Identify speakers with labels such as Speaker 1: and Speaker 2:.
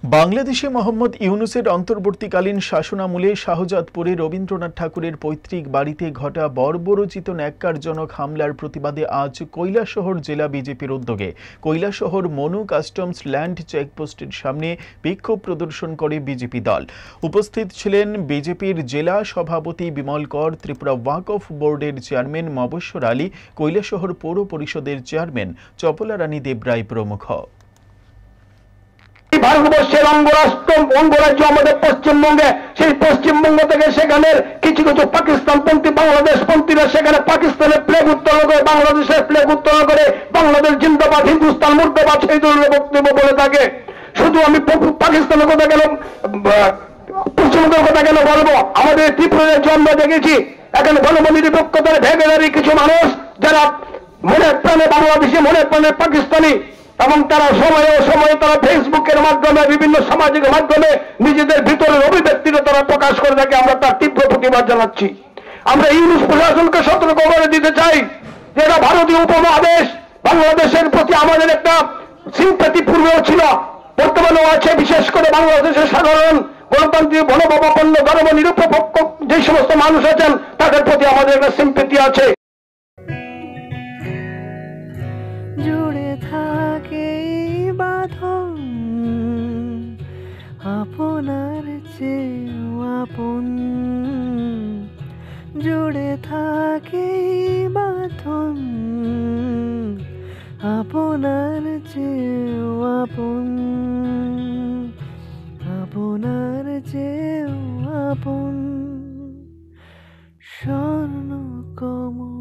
Speaker 1: বাংলাদেশে মোহাম্মদ ইউনূসের অন্তর্বর্তীকালীন শাসনামলে শাহজাদপুরে রবীন্দ্রনাথ ঠাকুরের পৈতৃক বাড়িতে ঘটা বর্বরোচিত ন্যাক্কারজনক হামলার প্রতিবাদে আজ কৈলাসহর জেলা বিজেপির উদ্যোগে কৈলাসহর মনু কাস্টমস ল্যান্ড চেকপোস্টের সামনে বিক্ষোভ প্রদর্শন করে বিজেপি দল। উপস্থিত ছিলেন বিজেপির জেলা সভাপতি বিমল কর, ত্রিপুরা ওয়াকফ বোর্ডের চেয়ারম্যান মবস্বর আলী, কৈলাসহর পৌর পরিষদের চেয়ারম্যান চপলা রানী দেবরায় প্রমুখ।
Speaker 2: ভারতবর্ষের অঙ্গরাজ্য আমাদের পশ্চিমবঙ্গে, সেই পশ্চিমবঙ্গ থেকে সেখানে কিছু কিছু পাকিস্তানপন্থী বাংলাদেশপন্থীরা সেখানে পাকিস্তানের ফ্ল্যাগ উত্তোলন করে, বাংলাদেশের ফ্ল্যাগ উত্তোলন করে বাংলাদেশ জিন্দাবাদ, হিন্দুস্তান মুর্দাবাদ সেই ধরনের বক্তব্য বলে থাকে। শুধু আমি পাকিস্তানের কথা কেন, পশ্চিমবঙ্গের কথা কেন বলবো? আমাদের ত্রিপুরার জন্ম দেখেছি, এখানে গণনিরপেক্ষতার ভেগেদারি কিছু মানুষ যারা মনের প্রাণে বাংলাদেশি, মনের প্রাণে পাকিস্তানি, এবং তারা সময়ে সময়ে তারা ফেসবুকের মাধ্যমে বিভিন্ন সামাজিক মাধ্যমে নিজেদের ভিতরের অভিব্যক্তিটা তারা প্রকাশ করে থাকে। আমরা তার তীব্র প্রতিবাদ জানাচ্ছি। আমরা ইউনূস প্রশাসনকে সতর্ক করে দিতে চাই যে এটা ভারতীয় উপমহাদেশ, বাংলাদেশের প্রতি আমাদের একটা সিম্প্যাথি পূর্বেও ছিল, বর্তমানেও আছে। বিশেষ করে বাংলাদেশের সাধারণ গণতান্ত্রিক গণভাবাপন্ন ধর্ম নিরপেক্ষ যে সমস্ত মানুষ আছেন তাদের প্রতি আমাদের একটা সিম্প্যাথি আছে।
Speaker 3: জুড়ে থাকে বাঁধন আপনার চেয়েও আপন, জুড়ে থাকে বাঁধন আপনার চেয়েও আপন, আপনার চেয়েও আপন। স্বর্ণ কমল